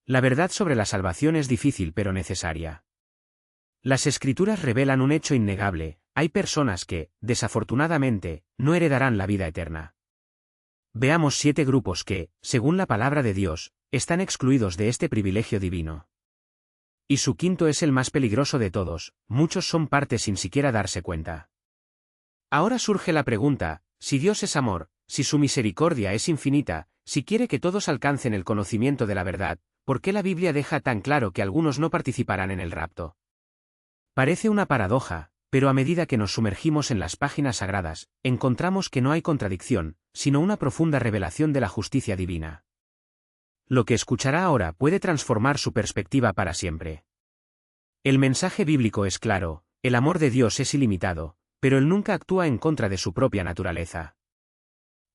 La verdad sobre la salvación es difícil pero necesaria. Las Escrituras revelan un hecho innegable: hay personas que, desafortunadamente, no heredarán la vida eterna. Veamos 7 grupos que, según la palabra de Dios, están excluidos de este privilegio divino. Y su quinto es el más peligroso de todos: muchos son parte sin siquiera darse cuenta. Ahora surge la pregunta: si Dios es amor, si su misericordia es infinita, si quiere que todos alcancen el conocimiento de la verdad, ¿por qué la Biblia deja tan claro que algunos no participarán en el rapto? Parece una paradoja, pero a medida que nos sumergimos en las páginas sagradas, encontramos que no hay contradicción, sino una profunda revelación de la justicia divina. Lo que escuchará ahora puede transformar su perspectiva para siempre. El mensaje bíblico es claro: el amor de Dios es ilimitado, pero Él nunca actúa en contra de su propia naturaleza.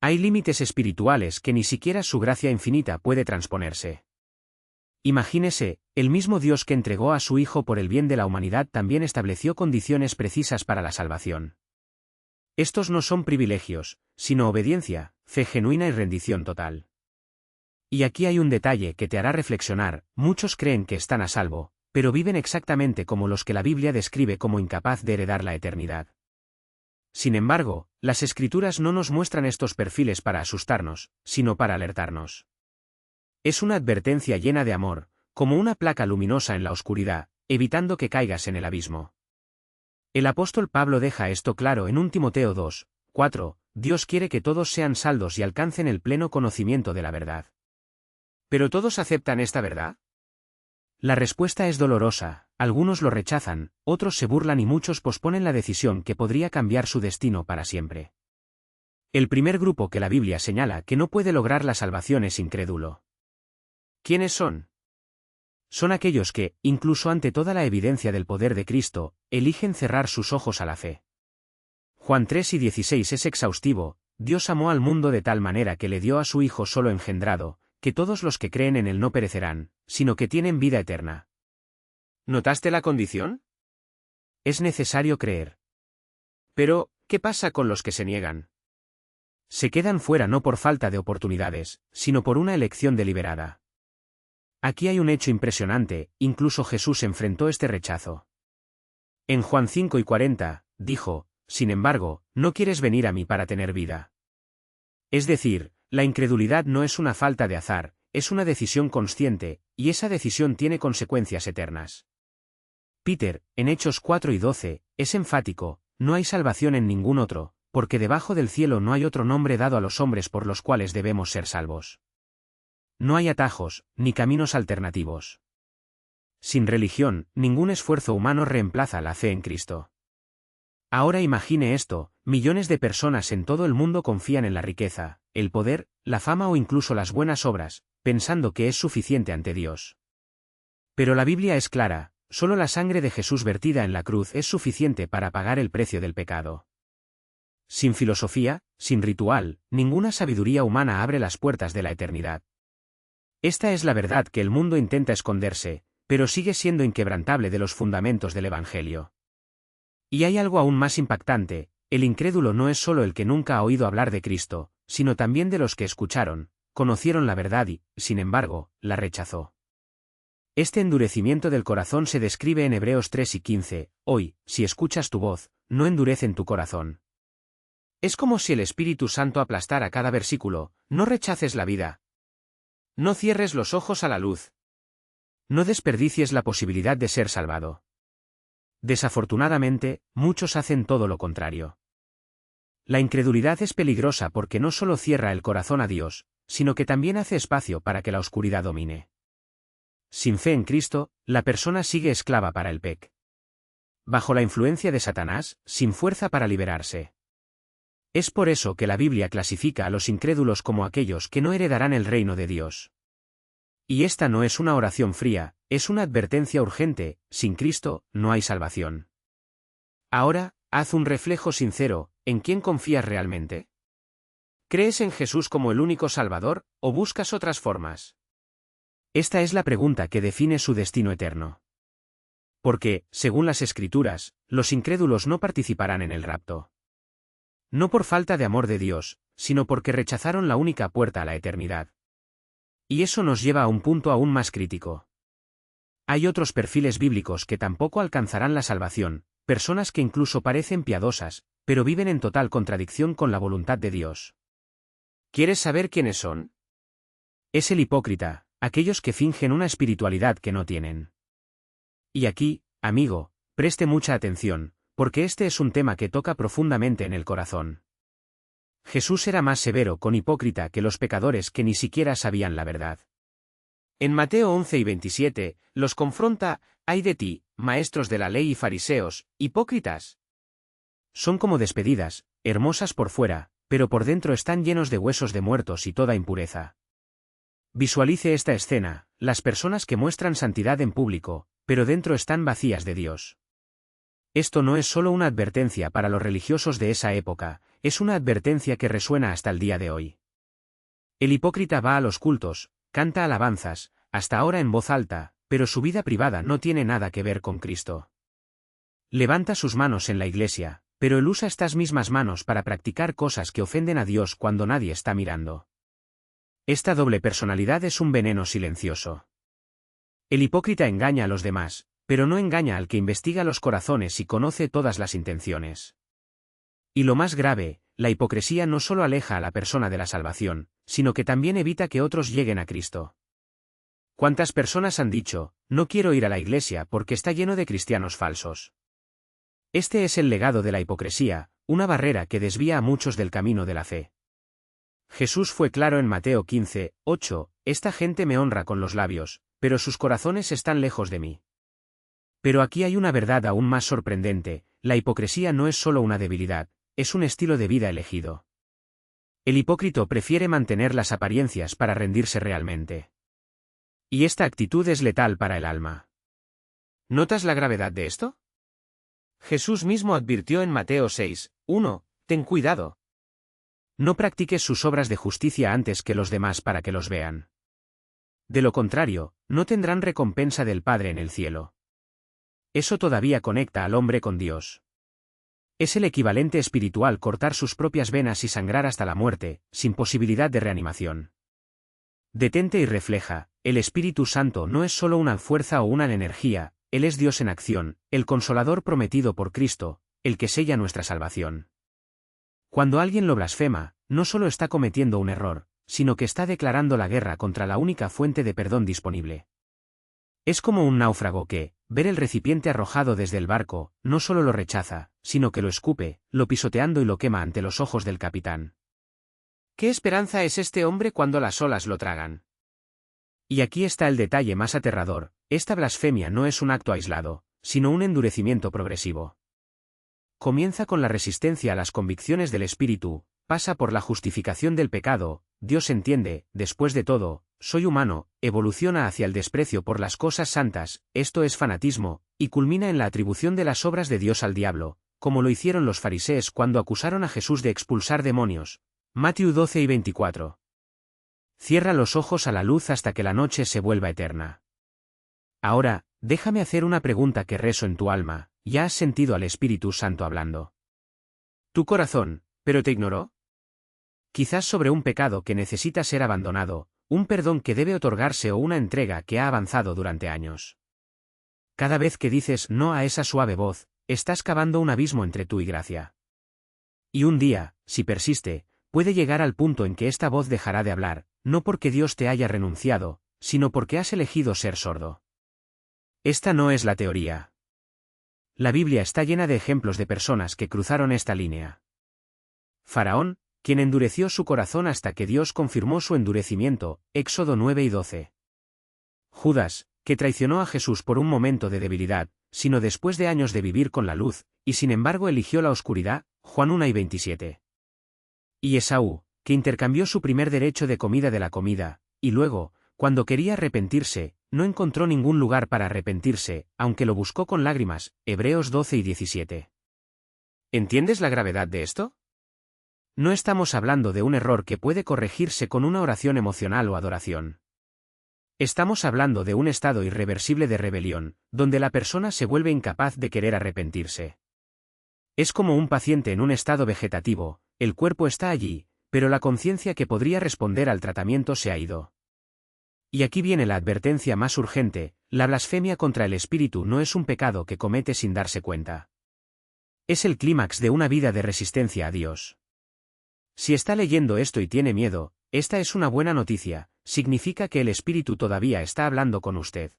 Hay límites espirituales que ni siquiera su gracia infinita puede transponerse. Imagínese, el mismo Dios que entregó a su Hijo por el bien de la humanidad también estableció condiciones precisas para la salvación. Estos no son privilegios, sino obediencia, fe genuina y rendición total. Y aquí hay un detalle que te hará reflexionar: muchos creen que están a salvo, pero viven exactamente como los que la Biblia describe como incapaz de heredar la eternidad. Sin embargo, las Escrituras no nos muestran estos perfiles para asustarnos, sino para alertarnos. Es una advertencia llena de amor, como una placa luminosa en la oscuridad, evitando que caigas en el abismo. El apóstol Pablo deja esto claro en 1 Timoteo 2, 4, Dios quiere que todos sean salvos y alcancen el pleno conocimiento de la verdad. ¿Pero todos aceptan esta verdad? La respuesta es dolorosa: algunos lo rechazan, otros se burlan y muchos posponen la decisión que podría cambiar su destino para siempre. El primer grupo que la Biblia señala que no puede lograr la salvación es incrédulo. ¿Quiénes son? Son aquellos que, incluso ante toda la evidencia del poder de Cristo, eligen cerrar sus ojos a la fe. Juan 3:16 es exhaustivo: Dios amó al mundo de tal manera que le dio a su Hijo solo engendrado, que todos los que creen en Él no perecerán, sino que tienen vida eterna. ¿Notaste la condición? Es necesario creer. Pero, ¿qué pasa con los que se niegan? Se quedan fuera no por falta de oportunidades, sino por una elección deliberada. Aquí hay un hecho impresionante: incluso Jesús enfrentó este rechazo. En Juan 5:40, dijo: sin embargo, no quieres venir a mí para tener vida. Es decir, la incredulidad no es una falta de azar, es una decisión consciente, y esa decisión tiene consecuencias eternas. Peter, en Hechos 4:12, es enfático: no hay salvación en ningún otro, porque debajo del cielo no hay otro nombre dado a los hombres por los cuales debemos ser salvos. No hay atajos, ni caminos alternativos. Sin religión, ningún esfuerzo humano reemplaza la fe en Cristo. Ahora imagine esto: millones de personas en todo el mundo confían en la riqueza, el poder, la fama o incluso las buenas obras, pensando que es suficiente ante Dios. Pero la Biblia es clara: solo la sangre de Jesús vertida en la cruz es suficiente para pagar el precio del pecado. Sin filosofía, sin ritual, ninguna sabiduría humana abre las puertas de la eternidad. Esta es la verdad que el mundo intenta esconderse, pero sigue siendo inquebrantable de los fundamentos del Evangelio. Y hay algo aún más impactante: el incrédulo no es solo el que nunca ha oído hablar de Cristo, sino también de los que escucharon, conocieron la verdad y, sin embargo, la rechazó. Este endurecimiento del corazón se describe en Hebreos 3:15, hoy, si escuchas tu voz, no endurecen tu corazón. Es como si el Espíritu Santo aplastara cada versículo: no rechaces la vida. No cierres los ojos a la luz. No desperdicies la posibilidad de ser salvado. Desafortunadamente, muchos hacen todo lo contrario. La incredulidad es peligrosa porque no solo cierra el corazón a Dios, sino que también hace espacio para que la oscuridad domine. Sin fe en Cristo, la persona sigue esclava para el pecado. Bajo la influencia de Satanás, sin fuerza para liberarse. Es por eso que la Biblia clasifica a los incrédulos como aquellos que no heredarán el reino de Dios. Y esta no es una oración fría, es una advertencia urgente: sin Cristo, no hay salvación. Ahora, haz un reflejo sincero: ¿en quién confías realmente? ¿Crees en Jesús como el único Salvador, o buscas otras formas? Esta es la pregunta que define su destino eterno. Porque, según las Escrituras, los incrédulos no participarán en el rapto. No por falta de amor de Dios, sino porque rechazaron la única puerta a la eternidad. Y eso nos lleva a un punto aún más crítico. Hay otros perfiles bíblicos que tampoco alcanzarán la salvación, personas que incluso parecen piadosas, pero viven en total contradicción con la voluntad de Dios. ¿Quieres saber quiénes son? Es el hipócrita, aquellos que fingen una espiritualidad que no tienen. Y aquí, amigo, preste mucha atención, porque este es un tema que toca profundamente en el corazón. Jesús era más severo con hipócrita que los pecadores que ni siquiera sabían la verdad. En Mateo 11 y 27, los confronta: «Ay de ti, maestros de la ley y fariseos, hipócritas. Son como despedidas, hermosas por fuera, pero por dentro están llenos de huesos de muertos y toda impureza». Visualice esta escena: las personas que muestran santidad en público, pero dentro están vacías de Dios. Esto no es solo una advertencia para los religiosos de esa época, es una advertencia que resuena hasta el día de hoy. El hipócrita va a los cultos, canta alabanzas, hasta ahora en voz alta, pero su vida privada no tiene nada que ver con Cristo. Levanta sus manos en la iglesia, pero él usa estas mismas manos para practicar cosas que ofenden a Dios cuando nadie está mirando. Esta doble personalidad es un veneno silencioso. El hipócrita engaña a los demás, pero no engaña al que investiga los corazones y conoce todas las intenciones. Y lo más grave, la hipocresía no solo aleja a la persona de la salvación, sino que también evita que otros lleguen a Cristo. ¿Cuántas personas han dicho: «No quiero ir a la iglesia porque está lleno de cristianos falsos»? Este es el legado de la hipocresía, una barrera que desvía a muchos del camino de la fe. Jesús fue claro en Mateo 15, 8, «Esta gente me honra con los labios, pero sus corazones están lejos de mí». Pero aquí hay una verdad aún más sorprendente: la hipocresía no es solo una debilidad, es un estilo de vida elegido. El hipócrita prefiere mantener las apariencias para rendirse realmente. Y esta actitud es letal para el alma. ¿Notas la gravedad de esto? Jesús mismo advirtió en Mateo 6, 1, «Ten cuidado. No practiques sus obras de justicia antes que los demás para que los vean. De lo contrario, no tendrán recompensa del Padre en el cielo». Eso todavía conecta al hombre con Dios. Es el equivalente espiritual cortar sus propias venas y sangrar hasta la muerte, sin posibilidad de reanimación. Detente y refleja: el Espíritu Santo no es solo una fuerza o una energía, Él es Dios en acción, el Consolador prometido por Cristo, el que sella nuestra salvación. Cuando alguien lo blasfema, no solo está cometiendo un error, sino que está declarando la guerra contra la única fuente de perdón disponible. Es como un náufrago que, ver el recipiente arrojado desde el barco, no solo lo rechaza, sino que lo escupe, lo pisoteando y lo quema ante los ojos del capitán. ¿Qué esperanza es este hombre cuando las olas lo tragan? Y aquí está el detalle más aterrador: esta blasfemia no es un acto aislado, sino un endurecimiento progresivo. Comienza con la resistencia a las convicciones del espíritu, pasa por la justificación del pecado: Dios entiende, después de todo, soy humano, evoluciona hacia el desprecio por las cosas santas, esto es fanatismo, y culmina en la atribución de las obras de Dios al diablo, como lo hicieron los fariseos cuando acusaron a Jesús de expulsar demonios. Mateo 12 y 24. Cierra los ojos a la luz hasta que la noche se vuelva eterna. Ahora, déjame hacer una pregunta que rezo en tu alma: ¿ya has sentido al Espíritu Santo hablando? Tu corazón, ¿pero te ignoró? Quizás sobre un pecado que necesita ser abandonado, un perdón que debe otorgarse o una entrega que ha avanzado durante años. Cada vez que dices no a esa suave voz, estás cavando un abismo entre tú y gracia. Y un día, si persiste, puede llegar al punto en que esta voz dejará de hablar, no porque Dios te haya renunciado, sino porque has elegido ser sordo. Esta no es la teoría. La Biblia está llena de ejemplos de personas que cruzaron esta línea. Faraón, quien endureció su corazón hasta que Dios confirmó su endurecimiento, Éxodo 9 y 12. Judas, que traicionó a Jesús por un momento de debilidad, sino después de años de vivir con la luz, y sin embargo eligió la oscuridad, Juan 1 y 27. Y Esaú, que intercambió su primer derecho de comida de la comida, y luego, cuando quería arrepentirse, no encontró ningún lugar para arrepentirse, aunque lo buscó con lágrimas, Hebreos 12 y 17. ¿Entiendes la gravedad de esto? No estamos hablando de un error que puede corregirse con una oración emocional o adoración. Estamos hablando de un estado irreversible de rebelión, donde la persona se vuelve incapaz de querer arrepentirse. Es como un paciente en un estado vegetativo: el cuerpo está allí, pero la conciencia que podría responder al tratamiento se ha ido. Y aquí viene la advertencia más urgente: la blasfemia contra el Espíritu no es un pecado que comete sin darse cuenta. Es el clímax de una vida de resistencia a Dios. Si está leyendo esto y tiene miedo, esta es una buena noticia, significa que el Espíritu todavía está hablando con usted.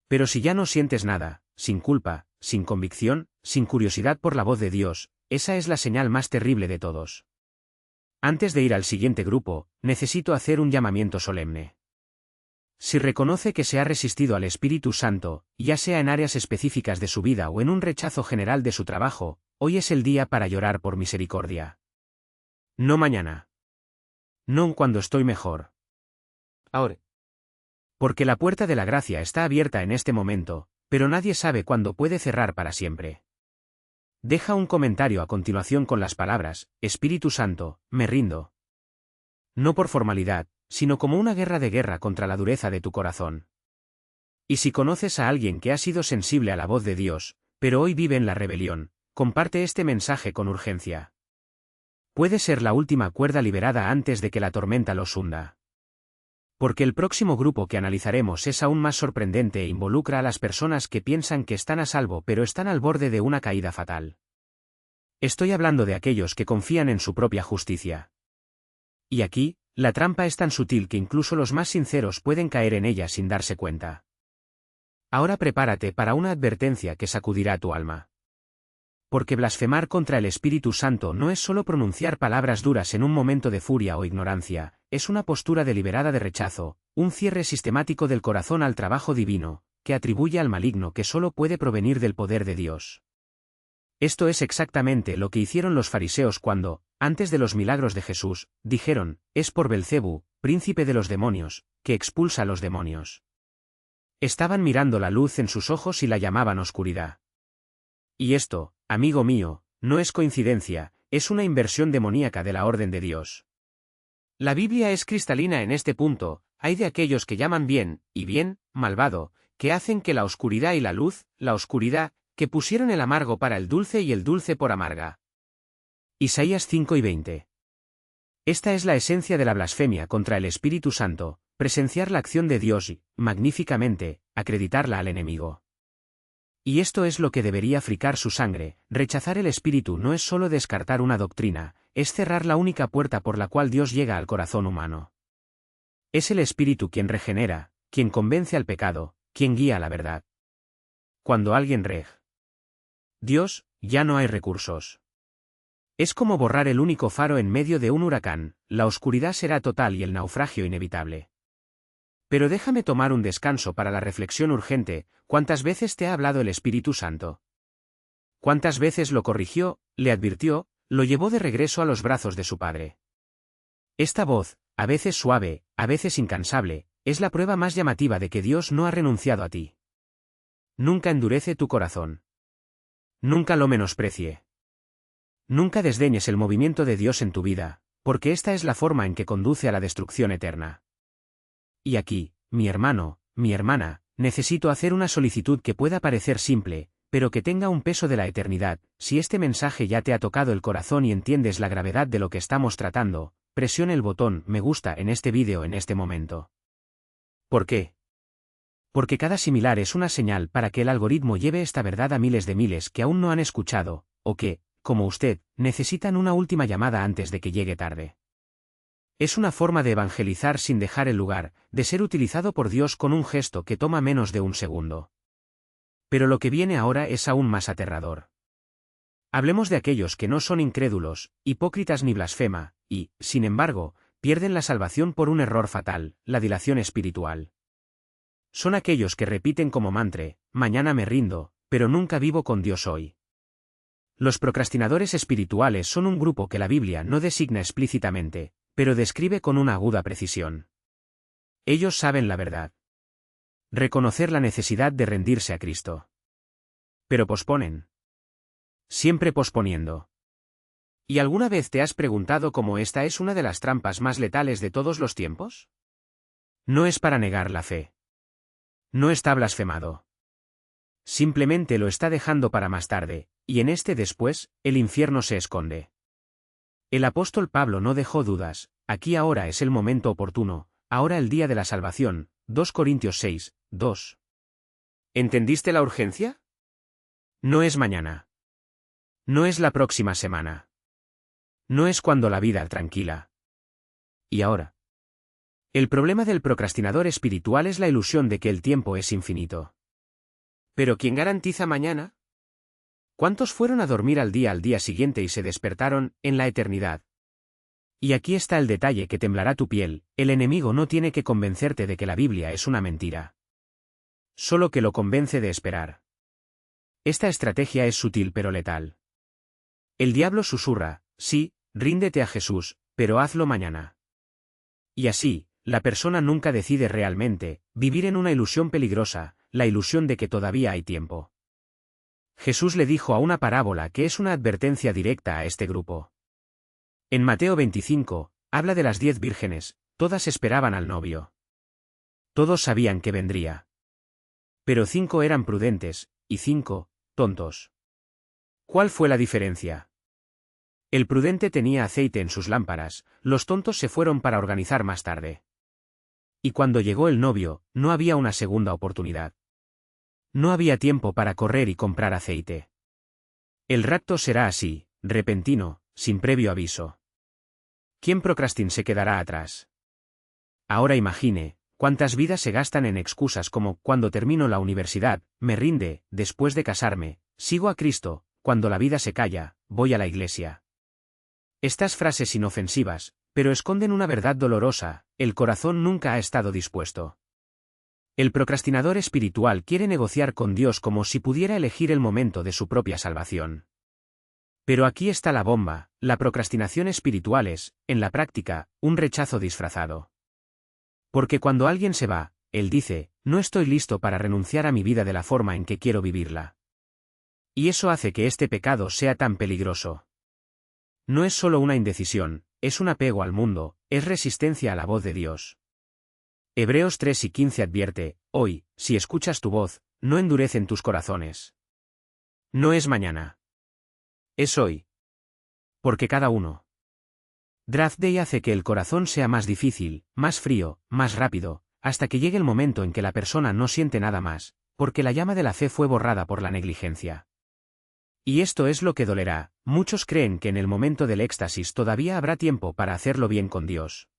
Pero si ya no sientes nada, sin culpa, sin convicción, sin curiosidad por la voz de Dios, esa es la señal más terrible de todos. Antes de ir al siguiente grupo, necesito hacer un llamamiento solemne. Si reconoce que se ha resistido al Espíritu Santo, ya sea en áreas específicas de su vida o en un rechazo general de su trabajo, hoy es el día para llorar por misericordia. No mañana. No cuando estoy mejor. Ahora. Porque la puerta de la gracia está abierta en este momento, pero nadie sabe cuándo puede cerrar para siempre. Deja un comentario a continuación con las palabras: Espíritu Santo, me rindo. No por formalidad, sino como una guerra contra la dureza de tu corazón. Y si conoces a alguien que ha sido sensible a la voz de Dios, pero hoy vive en la rebelión, comparte este mensaje con urgencia. Puede ser la última cuerda liberada antes de que la tormenta los hunda. Porque el próximo grupo que analizaremos es aún más sorprendente e involucra a las personas que piensan que están a salvo pero están al borde de una caída fatal. Estoy hablando de aquellos que confían en su propia justicia. Y aquí, la trampa es tan sutil que incluso los más sinceros pueden caer en ella sin darse cuenta. Ahora prepárate para una advertencia que sacudirá tu alma. Porque blasfemar contra el Espíritu Santo no es solo pronunciar palabras duras en un momento de furia o ignorancia, es una postura deliberada de rechazo, un cierre sistemático del corazón al trabajo divino, que atribuye al maligno que solo puede provenir del poder de Dios. Esto es exactamente lo que hicieron los fariseos cuando, antes de los milagros de Jesús, dijeron: es por Belcebú, príncipe de los demonios, que expulsa a los demonios. Estaban mirando la luz en sus ojos y la llamaban oscuridad. Y esto, amigo mío, no es coincidencia, es una inversión demoníaca de la orden de Dios. La Biblia es cristalina en este punto: hay de aquellos que llaman bien, y bien, malvado, que hacen que la oscuridad y la luz, la oscuridad, que pusieron el amargo para el dulce y el dulce por amarga. Isaías 5:20. Esta es la esencia de la blasfemia contra el Espíritu Santo: presenciar la acción de Dios y, magníficamente, acreditarla al enemigo. Y esto es lo que debería fricar su sangre: rechazar el Espíritu no es solo descartar una doctrina, es cerrar la única puerta por la cual Dios llega al corazón humano. Es el Espíritu quien regenera, quien convence al pecado, quien guía a la verdad. Cuando alguien Dios, ya no hay recursos. Es como borrar el único faro en medio de un huracán: la oscuridad será total y el naufragio inevitable. Pero déjame tomar un descanso para la reflexión urgente: ¿cuántas veces te ha hablado el Espíritu Santo? ¿Cuántas veces lo corrigió, le advirtió, lo llevó de regreso a los brazos de su Padre? Esta voz, a veces suave, a veces incansable, es la prueba más llamativa de que Dios no ha renunciado a ti. Nunca endurece tu corazón. Nunca lo menosprecie. Nunca desdeñes el movimiento de Dios en tu vida, porque esta es la forma en que conduce a la destrucción eterna. Y aquí, mi hermano, mi hermana, necesito hacer una solicitud que pueda parecer simple, pero que tenga un peso de la eternidad. Si este mensaje ya te ha tocado el corazón y entiendes la gravedad de lo que estamos tratando, presione el botón me gusta en este vídeo en este momento. ¿Por qué? Porque cada similar es una señal para que el algoritmo lleve esta verdad a miles de miles que aún no han escuchado, o que, como usted, necesitan una última llamada antes de que llegue tarde. Es una forma de evangelizar sin dejar el lugar, de ser utilizado por Dios con un gesto que toma menos de un segundo. Pero lo que viene ahora es aún más aterrador. Hablemos de aquellos que no son incrédulos, hipócritas ni blasfema, y, sin embargo, pierden la salvación por un error fatal: la dilación espiritual. Son aquellos que repiten como mantra: mañana me rindo, pero nunca vivo con Dios hoy. Los procrastinadores espirituales son un grupo que la Biblia no designa explícitamente, pero describe con una aguda precisión. Ellos saben la verdad. Reconocer la necesidad de rendirse a Cristo. Pero posponen. Siempre posponiendo. ¿Y alguna vez te has preguntado cómo esta es una de las trampas más letales de todos los tiempos? No es para negar la fe. No está blasfemado. Simplemente lo está dejando para más tarde, y en este después, el infierno se esconde. El apóstol Pablo no dejó dudas: aquí ahora es el momento oportuno, ahora el día de la salvación. 2 Corintios 6, 2. ¿Entendiste la urgencia? No es mañana. No es la próxima semana. No es cuando la vida tranquila. ¿Y ahora? El problema del procrastinador espiritual es la ilusión de que el tiempo es infinito. ¿Pero quién garantiza mañana? ¿Cuántos fueron a dormir al día siguiente y se despertaron en la eternidad? Y aquí está el detalle que temblará tu piel: el enemigo no tiene que convencerte de que la Biblia es una mentira. Solo que lo convence de esperar. Esta estrategia es sutil pero letal. El diablo susurra: sí, ríndete a Jesús, pero hazlo mañana. Y así, la persona nunca decide realmente vivir en una ilusión peligrosa, la ilusión de que todavía hay tiempo. Jesús le dijo a una parábola que es una advertencia directa a este grupo. En Mateo 25, habla de las 10 vírgenes, todas esperaban al novio. Todos sabían que vendría. Pero 5 eran prudentes, y 5, tontos. ¿Cuál fue la diferencia? El prudente tenía aceite en sus lámparas, los tontos se fueron para organizar más tarde. Y cuando llegó el novio, no había una segunda oportunidad. No había tiempo para correr y comprar aceite. El rapto será así, repentino, sin previo aviso. ¿Quién se quedará atrás? Ahora imagine, cuántas vidas se gastan en excusas como: cuando termino la universidad, me rinde, después de casarme, sigo a Cristo, cuando la vida se calla, voy a la iglesia. Estas frases inofensivas, pero esconden una verdad dolorosa: el corazón nunca ha estado dispuesto. El procrastinador espiritual quiere negociar con Dios como si pudiera elegir el momento de su propia salvación. Pero aquí está la bomba: la procrastinación espiritual es, en la práctica, un rechazo disfrazado. Porque cuando alguien se va, él dice: no estoy listo para renunciar a mi vida de la forma en que quiero vivirla. Y eso hace que este pecado sea tan peligroso. No es solo una indecisión, es un apego al mundo, es resistencia a la voz de Dios. Hebreos 3:15 advierte: hoy, si escuchas tu voz, no endurecen tus corazones. No es mañana. Es hoy. Porque cada uno. Draft Day hace que el corazón sea más difícil, más frío, más rápido, hasta que llegue el momento en que la persona no siente nada más, porque la llama de la fe fue borrada por la negligencia. Y esto es lo que dolerá: muchos creen que en el momento del éxtasis todavía habrá tiempo para hacerlo bien con Dios.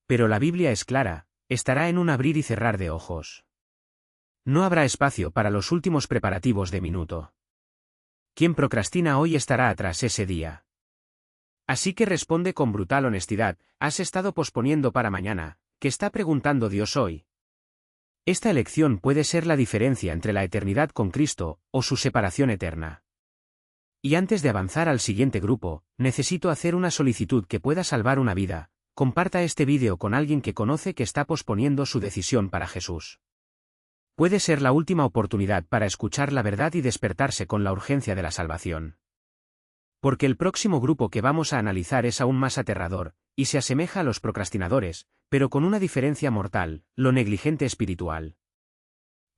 Pero la Biblia es clara: estará en un abrir y cerrar de ojos. No habrá espacio para los últimos preparativos de minuto. Quien procrastina hoy estará atrás ese día. Así que responde con brutal honestidad: ¿has estado posponiendo para mañana? ¿Qué está preguntando Dios hoy? Esta elección puede ser la diferencia entre la eternidad con Cristo, o su separación eterna. Y antes de avanzar al siguiente grupo, necesito hacer una solicitud que pueda salvar una vida: comparta este vídeo con alguien que conoce que está posponiendo su decisión para Jesús. Puede ser la última oportunidad para escuchar la verdad y despertarse con la urgencia de la salvación. Porque el próximo grupo que vamos a analizar es aún más aterrador, y se asemeja a los procrastinadores, pero con una diferencia mortal: lo negligente espiritual.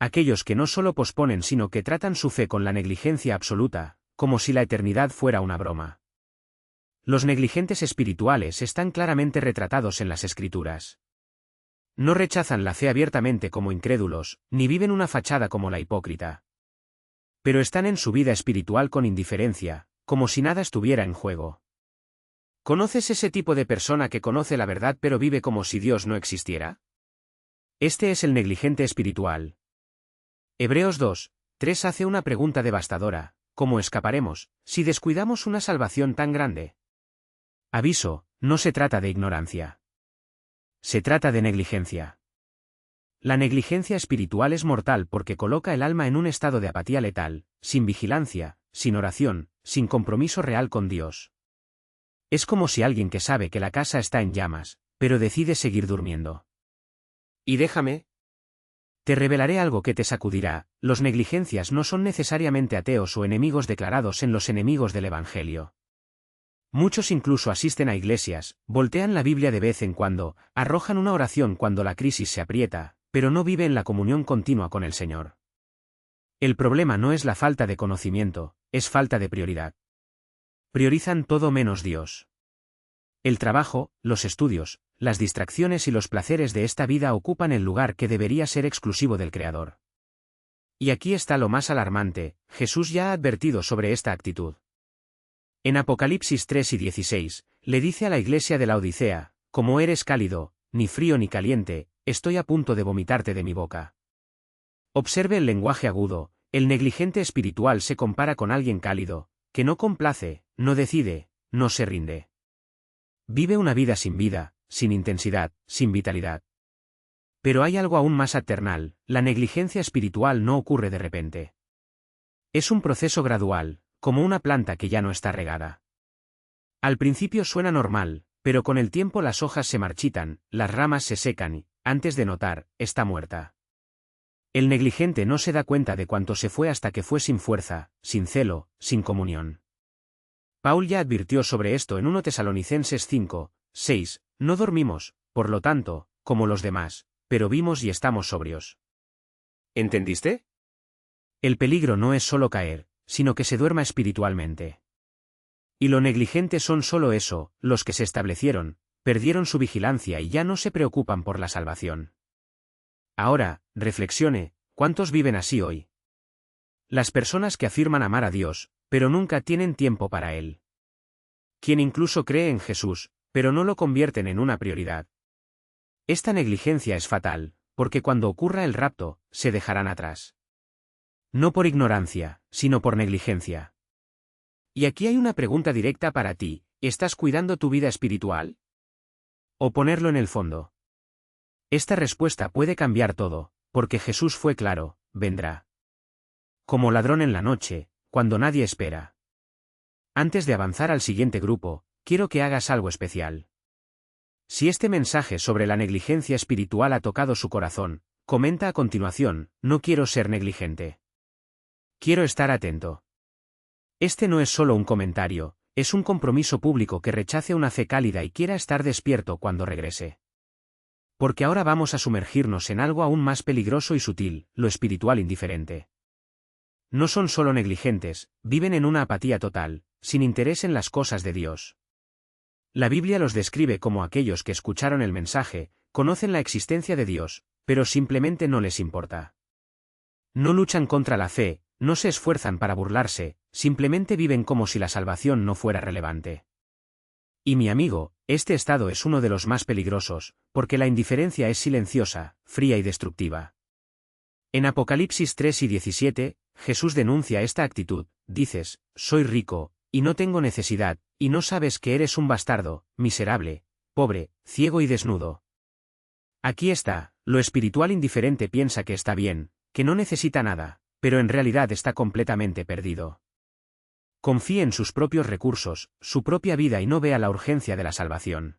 Aquellos que no solo posponen sino que tratan su fe con la negligencia absoluta, como si la eternidad fuera una broma. Los negligentes espirituales están claramente retratados en las Escrituras. No rechazan la fe abiertamente como incrédulos, ni viven una fachada como la hipócrita. Pero están en su vida espiritual con indiferencia, como si nada estuviera en juego. ¿Conoces ese tipo de persona que conoce la verdad pero vive como si Dios no existiera? Este es el negligente espiritual. Hebreos 2:3 hace una pregunta devastadora: ¿cómo escaparemos, si descuidamos una salvación tan grande? Aviso: no se trata de ignorancia. Se trata de negligencia. La negligencia espiritual es mortal porque coloca el alma en un estado de apatía letal, sin vigilancia, sin oración, sin compromiso real con Dios. Es como si alguien que sabe que la casa está en llamas, pero decide seguir durmiendo. Y déjame. Te revelaré algo que te sacudirá: los negligencias no son necesariamente ateos o enemigos declarados en los enemigos del Evangelio. Muchos incluso asisten a iglesias, voltean la Biblia de vez en cuando, arrojan una oración cuando la crisis se aprieta, pero no viven la comunión continua con el Señor. El problema no es la falta de conocimiento, es falta de prioridad. Priorizan todo menos Dios. El trabajo, los estudios, las distracciones y los placeres de esta vida ocupan el lugar que debería ser exclusivo del Creador. Y aquí está lo más alarmante, Jesús ya ha advertido sobre esta actitud. En Apocalipsis 3 y 16, le dice a la iglesia de la Odisea, como eres cálido, ni frío ni caliente, estoy a punto de vomitarte de mi boca. Observe el lenguaje agudo, el negligente espiritual se compara con alguien cálido, que no complace, no decide, no se rinde. Vive una vida, sin intensidad, sin vitalidad. Pero hay algo aún más aternal, la negligencia espiritual no ocurre de repente. Es un proceso gradual, como una planta que ya no está regada. Al principio suena normal, pero con el tiempo las hojas se marchitan, las ramas se secan y, antes de notar, está muerta. El negligente no se da cuenta de cuánto se fue hasta que fue sin fuerza, sin celo, sin comunión. Paul ya advirtió sobre esto en 1 Tesalonicenses 5, 6, no dormimos, por lo tanto, como los demás, pero vimos y estamos sobrios. ¿Entendiste? El peligro no es solo caer, sino que se duerma espiritualmente. Y lo negligente son solo eso, los que se establecieron, perdieron su vigilancia y ya no se preocupan por la salvación. Ahora, reflexione, ¿cuántos viven así hoy? Las personas que afirman amar a Dios, pero nunca tienen tiempo para Él. Quien incluso cree en Jesús, pero no lo convierten en una prioridad. Esta negligencia es fatal, porque cuando ocurra el rapto, se dejarán atrás. No por ignorancia, sino por negligencia. Y aquí hay una pregunta directa para ti, ¿estás cuidando tu vida espiritual? ¿O ponerlo en el fondo? Esta respuesta puede cambiar todo, porque Jesús fue claro, vendrá. Como ladrón en la noche, cuando nadie espera. Antes de avanzar al siguiente grupo, quiero que hagas algo especial. Si este mensaje sobre la negligencia espiritual ha tocado su corazón, comenta a continuación, no quiero ser negligente. Quiero estar atento. Este no es solo un comentario, es un compromiso público que rechace una fe cálida y quiera estar despierto cuando regrese. Porque ahora vamos a sumergirnos en algo aún más peligroso y sutil, lo espiritual indiferente. No son solo negligentes, viven en una apatía total, sin interés en las cosas de Dios. La Biblia los describe como aquellos que escucharon el mensaje, conocen la existencia de Dios, pero simplemente no les importa. No luchan contra la fe, no se esfuerzan para burlarse, simplemente viven como si la salvación no fuera relevante. Y mi amigo, este estado es uno de los más peligrosos, porque la indiferencia es silenciosa, fría y destructiva. En Apocalipsis 3 y 17, Jesús denuncia esta actitud, dices, soy rico, y no tengo necesidad, y no sabes que eres un bastardo, miserable, pobre, ciego y desnudo. Aquí está, lo espiritual indiferente piensa que está bien, que no necesita nada, pero en realidad está completamente perdido. Confíe en sus propios recursos, su propia vida y no vea la urgencia de la salvación.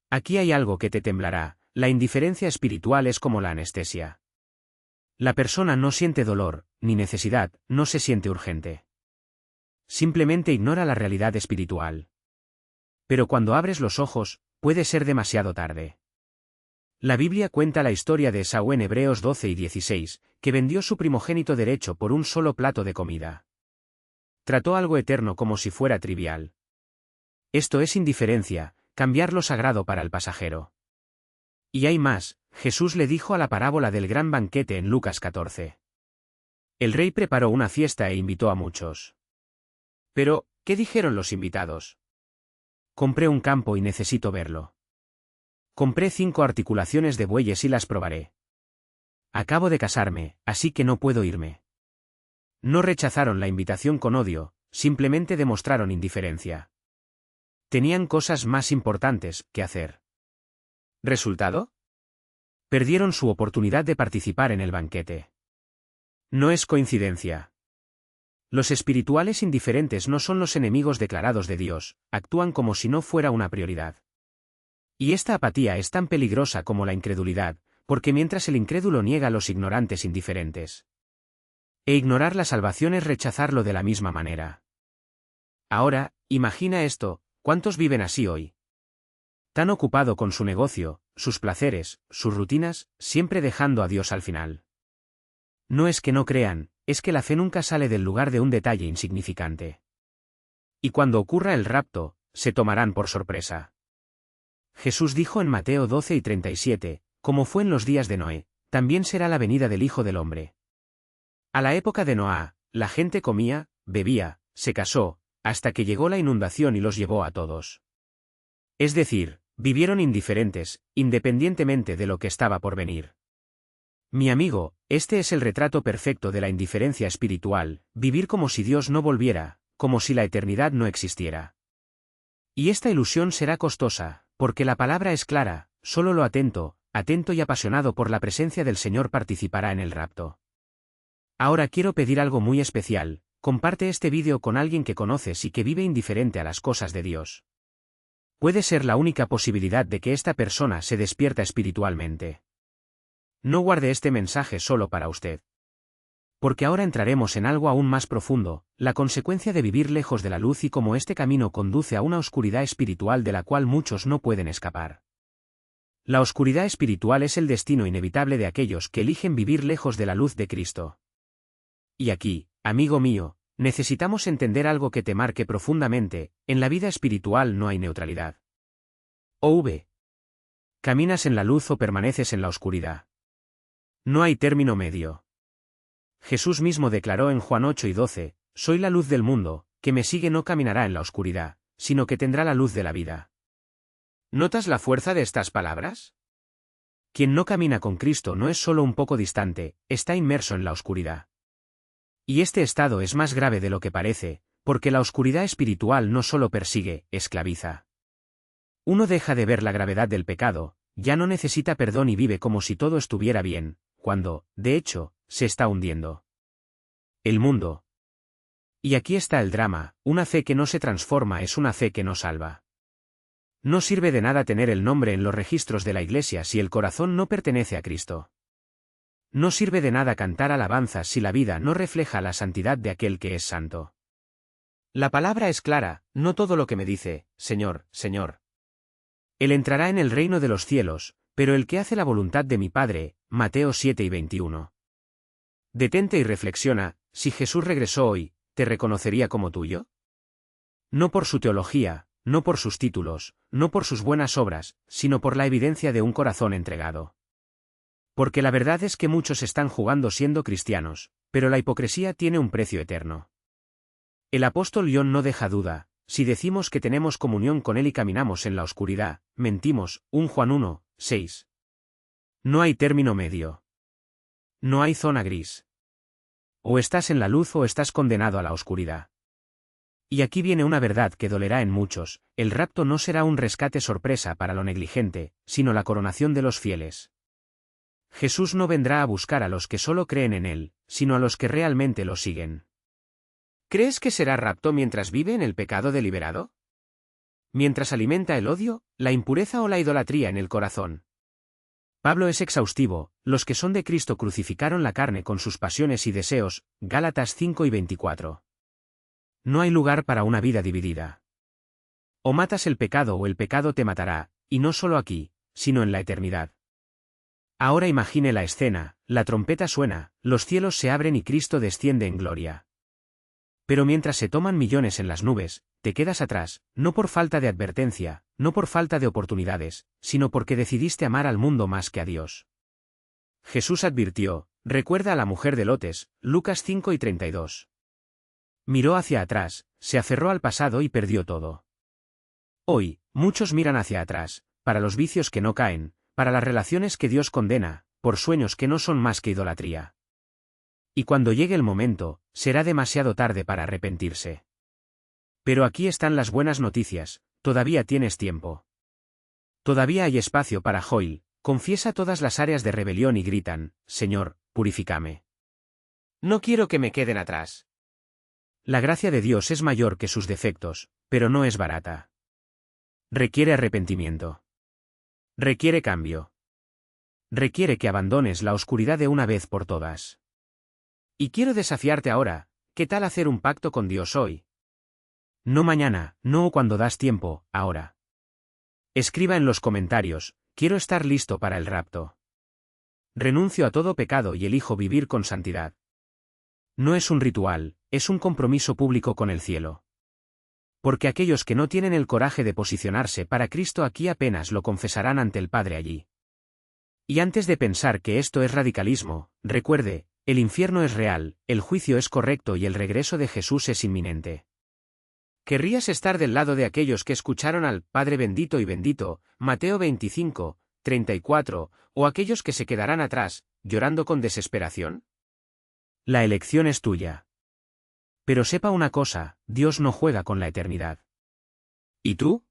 Aquí hay algo que te temblará, la indiferencia espiritual es como la anestesia. La persona no siente dolor, ni necesidad, no se siente urgente. Simplemente ignora la realidad espiritual. Pero cuando abres los ojos, puede ser demasiado tarde. La Biblia cuenta la historia de Esaú en Hebreos 12 y 16, que vendió su primogénito derecho por un solo plato de comida. Trató algo eterno como si fuera trivial. Esto es indiferencia, cambiar lo sagrado para el pasajero. Y hay más, Jesús le dijo a la parábola del gran banquete en Lucas 14. El rey preparó una fiesta e invitó a muchos. Pero, ¿qué dijeron los invitados? Compré un campo y necesito verlo. Compré 5 articulaciones de bueyes y las probaré. Acabo de casarme, así que no puedo irme. No rechazaron la invitación con odio, simplemente demostraron indiferencia. Tenían cosas más importantes que hacer. ¿Resultado? Perdieron su oportunidad de participar en el banquete. No es coincidencia. Los espirituales indiferentes no son los enemigos declarados de Dios, actúan como si no fuera una prioridad. Y esta apatía es tan peligrosa como la incredulidad, porque mientras el incrédulo niega a los ignorantes indiferentes. E ignorar la salvación es rechazarlo de la misma manera. Ahora, imagina esto, ¿cuántos viven así hoy? Tan ocupado con su negocio, sus placeres, sus rutinas, siempre dejando a Dios al final. No es que no crean, es que la fe nunca sale del lugar de un detalle insignificante. Y cuando ocurra el rapto, se tomarán por sorpresa. Jesús dijo en Mateo 12:37, como fue en los días de Noé, también será la venida del Hijo del Hombre. A la época de Noé, la gente comía, bebía, se casó, hasta que llegó la inundación y los llevó a todos. Es decir, vivieron indiferentes, independientemente de lo que estaba por venir. Mi amigo, este es el retrato perfecto de la indiferencia espiritual, vivir como si Dios no volviera, como si la eternidad no existiera. Y esta ilusión será costosa, porque la palabra es clara, solo lo atento y apasionado por la presencia del Señor participará en el rapto. Ahora quiero pedir algo muy especial, comparte este vídeo con alguien que conoces y que vive indiferente a las cosas de Dios. Puede ser la única posibilidad de que esta persona se despierta espiritualmente. No guarde este mensaje solo para usted. Porque ahora entraremos en algo aún más profundo, la consecuencia de vivir lejos de la luz y cómo este camino conduce a una oscuridad espiritual de la cual muchos no pueden escapar. La oscuridad espiritual es el destino inevitable de aquellos que eligen vivir lejos de la luz de Cristo. Y aquí, amigo mío, necesitamos entender algo que te marque profundamente: en la vida espiritual no hay neutralidad. OV. ¿Caminas en la luz o permaneces en la oscuridad? No hay término medio. Jesús mismo declaró en Juan 8:12, soy la luz del mundo, que me sigue no caminará en la oscuridad, sino que tendrá la luz de la vida. ¿Notas la fuerza de estas palabras? Quien no camina con Cristo no es solo un poco distante, está inmerso en la oscuridad. Y este estado es más grave de lo que parece, porque la oscuridad espiritual no solo persigue, esclaviza. Uno deja de ver la gravedad del pecado, ya no necesita perdón y vive como si todo estuviera bien, cuando, de hecho, se está hundiendo. El mundo. Y aquí está el drama: una fe que no se transforma es una fe que no salva. No sirve de nada tener el nombre en los registros de la Iglesia si el corazón no pertenece a Cristo. No sirve de nada cantar alabanzas si la vida no refleja la santidad de aquel que es santo. La palabra es clara: no todo lo que me dice, Señor, Señor. Él entrará en el reino de los cielos, pero el que hace la voluntad de mi Padre. Mateo 7:21. Detente y reflexiona: si Jesús regresó hoy, ¿te reconocería como tuyo? No por su teología, no por sus títulos, no por sus buenas obras, sino por la evidencia de un corazón entregado. Porque la verdad es que muchos están jugando siendo cristianos, pero la hipocresía tiene un precio eterno. El apóstol John no deja duda: si decimos que tenemos comunión con Él y caminamos en la oscuridad, mentimos. 1 Juan 1:6. No hay término medio. No hay zona gris. O estás en la luz o estás condenado a la oscuridad. Y aquí viene una verdad que dolerá en muchos: el rapto no será un rescate sorpresa para lo negligente, sino la coronación de los fieles. Jesús no vendrá a buscar a los que solo creen en Él, sino a los que realmente lo siguen. ¿Crees que será rapto mientras vive en el pecado deliberado? ¿Mientras alimenta el odio, la impureza o la idolatría en el corazón? Pablo es exhaustivo: los que son de Cristo crucificaron la carne con sus pasiones y deseos. Gálatas 5:24. No hay lugar para una vida dividida. O matas el pecado o el pecado te matará, y no solo aquí, sino en la eternidad. Ahora imagine la escena: la trompeta suena, los cielos se abren y Cristo desciende en gloria. Pero mientras se toman millones en las nubes, te quedas atrás, no por falta de advertencia, no por falta de oportunidades, sino porque decidiste amar al mundo más que a Dios. Jesús advirtió: recuerda a la mujer de Lotes, Lucas 5:32. Miró hacia atrás, se aferró al pasado y perdió todo. Hoy, muchos miran hacia atrás, para los vicios que no caen, para las relaciones que Dios condena, por sueños que no son más que idolatría. Y cuando llegue el momento, será demasiado tarde para arrepentirse. Pero aquí están las buenas noticias: todavía tienes tiempo. Todavía hay espacio para Joel. Confiesa todas las áreas de rebelión y gritan: Señor, purifícame. No quiero que me queden atrás. La gracia de Dios es mayor que sus defectos, pero no es barata. Requiere arrepentimiento. Requiere cambio. Requiere que abandones la oscuridad de una vez por todas. Y quiero desafiarte ahora: ¿qué tal hacer un pacto con Dios hoy? No mañana, no cuando das tiempo, ahora. Escriba en los comentarios: quiero estar listo para el rapto. Renuncio a todo pecado y elijo vivir con santidad. No es un ritual, es un compromiso público con el cielo. Porque aquellos que no tienen el coraje de posicionarse para Cristo aquí apenas lo confesarán ante el Padre allí. Y antes de pensar que esto es radicalismo, recuerde, el infierno es real, el juicio es correcto y el regreso de Jesús es inminente. ¿Querrías estar del lado de aquellos que escucharon al Padre bendito y bendito, Mateo 25, 34, o aquellos que se quedarán atrás, llorando con desesperación? La elección es tuya. Pero sepa una cosa, Dios no juega con la eternidad. ¿Y tú?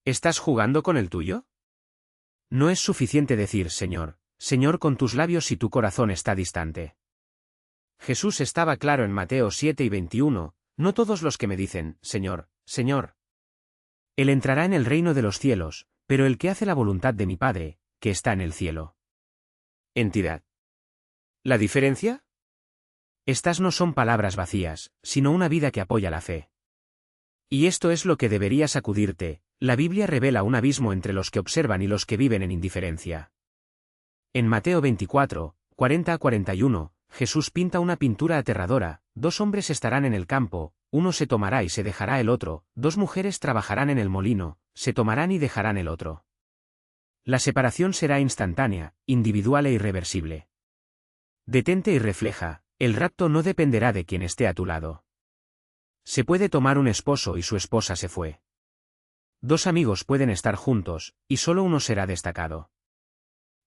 ¿Estás jugando con el tuyo? No es suficiente decir Señor, Señor con tus labios si tu corazón está distante. Jesús estaba claro en Mateo 7 y 21, no todos los que me dicen, Señor, Señor. Él entrará en el reino de los cielos, pero el que hace la voluntad de mi Padre, que está en el cielo. Entidad. ¿La diferencia? Estas no son palabras vacías, sino una vida que apoya la fe. Y esto es lo que debería sacudirte, la Biblia revela un abismo entre los que observan y los que viven en indiferencia. En Mateo 24, 40-41, Jesús pinta una pintura aterradora: 2 hombres estarán en el campo, uno se tomará y se dejará el otro, 2 mujeres trabajarán en el molino, se tomarán y dejarán el otro. La separación será instantánea, individual e irreversible. Detente y refleja, el rapto no dependerá de quien esté a tu lado. Se puede tomar un esposo y su esposa se fue. 2 amigos pueden estar juntos, y solo uno será destacado.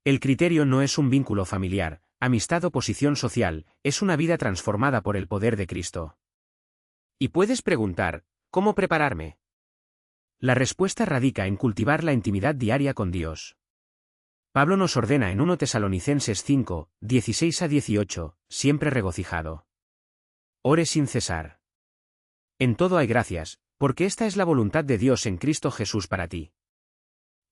El criterio no es un vínculo familiar, amistad o posición social, es una vida transformada por el poder de Cristo. Y puedes preguntar, ¿cómo prepararme? La respuesta radica en cultivar la intimidad diaria con Dios. Pablo nos ordena en 1 Tesalonicenses 5, 16-18, siempre regocijado. Ore sin cesar. En todo hay gracias, porque esta es la voluntad de Dios en Cristo Jesús para ti.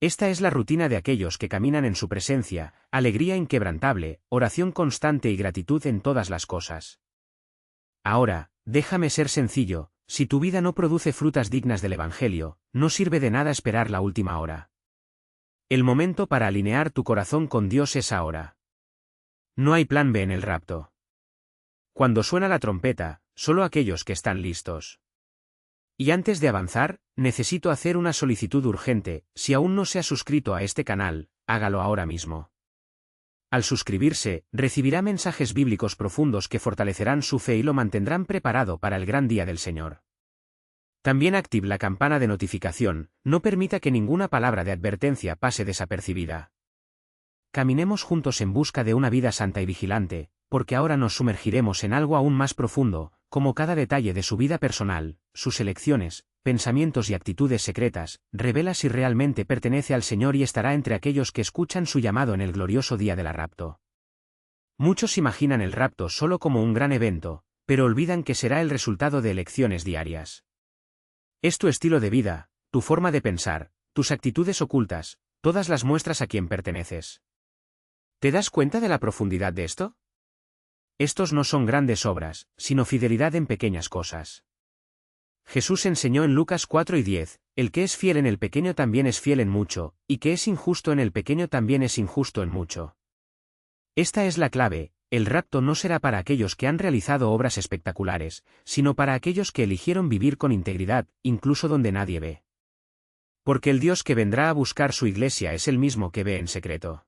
Esta es la rutina de aquellos que caminan en su presencia: alegría inquebrantable, oración constante y gratitud en todas las cosas. Ahora, déjame ser sencillo, si tu vida no produce frutas dignas del Evangelio, no sirve de nada esperar la última hora. El momento para alinear tu corazón con Dios es ahora. No hay plan B en el rapto. Cuando suena la trompeta, solo aquellos que están listos. Y antes de avanzar, necesito hacer una solicitud urgente: si aún no se ha suscrito a este canal, hágalo ahora mismo. Al suscribirse, recibirá mensajes bíblicos profundos que fortalecerán su fe y lo mantendrán preparado para el gran día del Señor. También active la campana de notificación, no permita que ninguna palabra de advertencia pase desapercibida. Caminemos juntos en busca de una vida santa y vigilante, porque ahora nos sumergiremos en algo aún más profundo, como cada detalle de su vida personal, sus elecciones, pensamientos y actitudes secretas, revela si realmente pertenece al Señor y estará entre aquellos que escuchan su llamado en el glorioso día del rapto. Muchos imaginan el rapto solo como un gran evento, pero olvidan que será el resultado de elecciones diarias. Es tu estilo de vida, tu forma de pensar, tus actitudes ocultas, todas las muestras a quien perteneces. ¿Te das cuenta de la profundidad de esto? Estos no son grandes obras, sino fidelidad en pequeñas cosas. Jesús enseñó en Lucas 4 y 10, el que es fiel en el pequeño también es fiel en mucho, y que es injusto en el pequeño también es injusto en mucho. Esta es la clave: el rapto no será para aquellos que han realizado obras espectaculares, sino para aquellos que eligieron vivir con integridad, incluso donde nadie ve. Porque el Dios que vendrá a buscar su iglesia es el mismo que ve en secreto.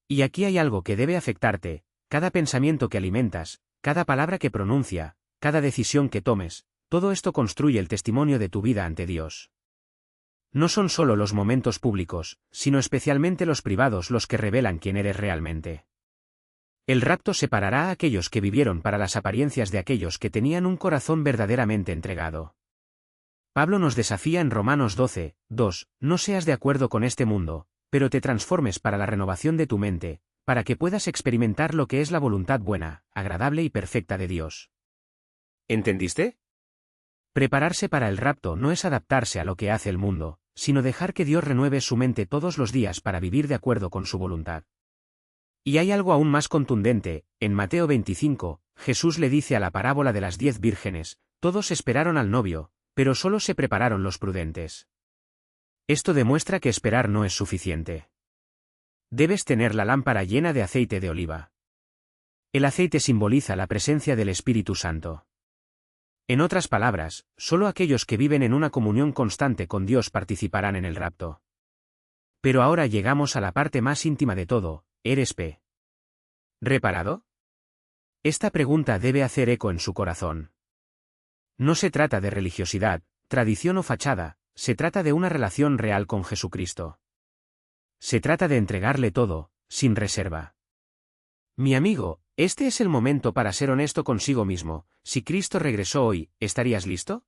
Y aquí hay algo que debe afectarte: cada pensamiento que alimentas, cada palabra que pronuncia, cada decisión que tomes, todo esto construye el testimonio de tu vida ante Dios. No son solo los momentos públicos, sino especialmente los privados los que revelan quién eres realmente. El rapto separará a aquellos que vivieron para las apariencias de aquellos que tenían un corazón verdaderamente entregado. Pablo nos desafía en Romanos 12, 2, no seas de acuerdo con este mundo, pero te transformes para la renovación de tu mente, para que puedas experimentar lo que es la voluntad buena, agradable y perfecta de Dios. ¿Entendiste? Prepararse para el rapto no es adaptarse a lo que hace el mundo, sino dejar que Dios renueve su mente todos los días para vivir de acuerdo con su voluntad. Y hay algo aún más contundente: en Mateo 25, Jesús le dice a la parábola de las 10 vírgenes, todos esperaron al novio, pero solo se prepararon los prudentes. Esto demuestra que esperar no es suficiente. Debes tener la lámpara llena de aceite de oliva. El aceite simboliza la presencia del Espíritu Santo. En otras palabras, solo aquellos que viven en una comunión constante con Dios participarán en el rapto. Pero ahora llegamos a la parte más íntima de todo, ¿eres preparado? Esta pregunta debe hacer eco en su corazón. No se trata de religiosidad, tradición o fachada, se trata de una relación real con Jesucristo. Se trata de entregarle todo, sin reserva. Mi amigo, este es el momento para ser honesto consigo mismo. Si Cristo regresó hoy, ¿estarías listo?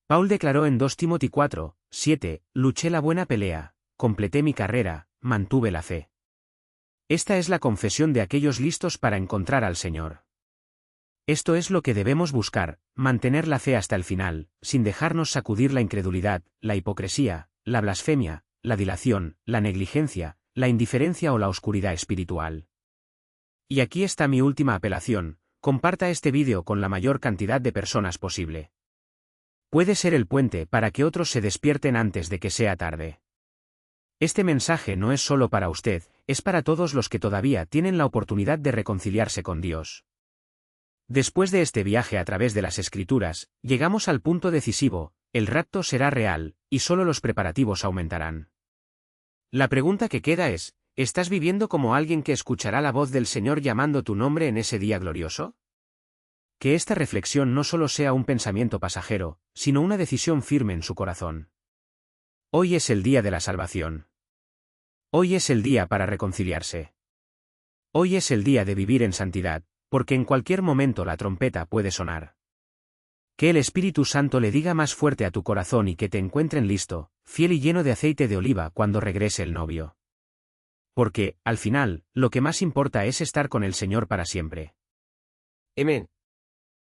Paul declaró en 2 Timothy 4, 7, luché la buena pelea, completé mi carrera, mantuve la fe. Esta es la confesión de aquellos listos para encontrar al Señor. Esto es lo que debemos buscar, mantener la fe hasta el final, sin dejarnos sacudir la incredulidad, la hipocresía, la blasfemia, la dilación, la negligencia, la indiferencia o la oscuridad espiritual. Y aquí está mi última apelación, comparta este vídeo con la mayor cantidad de personas posible. Puede ser el puente para que otros se despierten antes de que sea tarde. Este mensaje no es solo para usted, es para todos los que todavía tienen la oportunidad de reconciliarse con Dios. Después de este viaje a través de las Escrituras, llegamos al punto decisivo, el rapto será real, y solo los preparativos aumentarán. La pregunta que queda es, ¿estás viviendo como alguien que escuchará la voz del Señor llamando tu nombre en ese día glorioso? Que esta reflexión no solo sea un pensamiento pasajero, sino una decisión firme en su corazón. Hoy es el día de la salvación. Hoy es el día para reconciliarse. Hoy es el día de vivir en santidad, porque en cualquier momento la trompeta puede sonar. Que el Espíritu Santo le diga más fuerte a tu corazón y que te encuentren listo, fiel y lleno de aceite de oliva cuando regrese el novio. Porque, al final, lo que más importa es estar con el Señor para siempre. Amén.